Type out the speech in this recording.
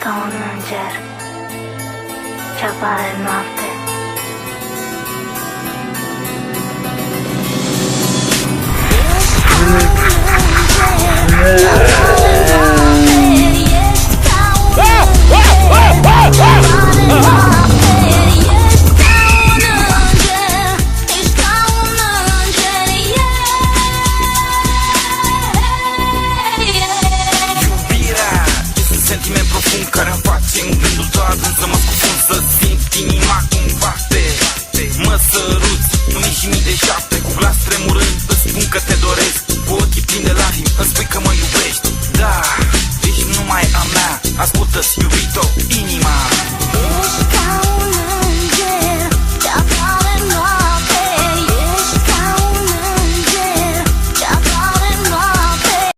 ca un înger ce apare în noapte. Sentiment profund care îmi face în gândul tău adânc să mă scufund, să simt inima cum bate. Mă săruți, nu mii și mii de șapte.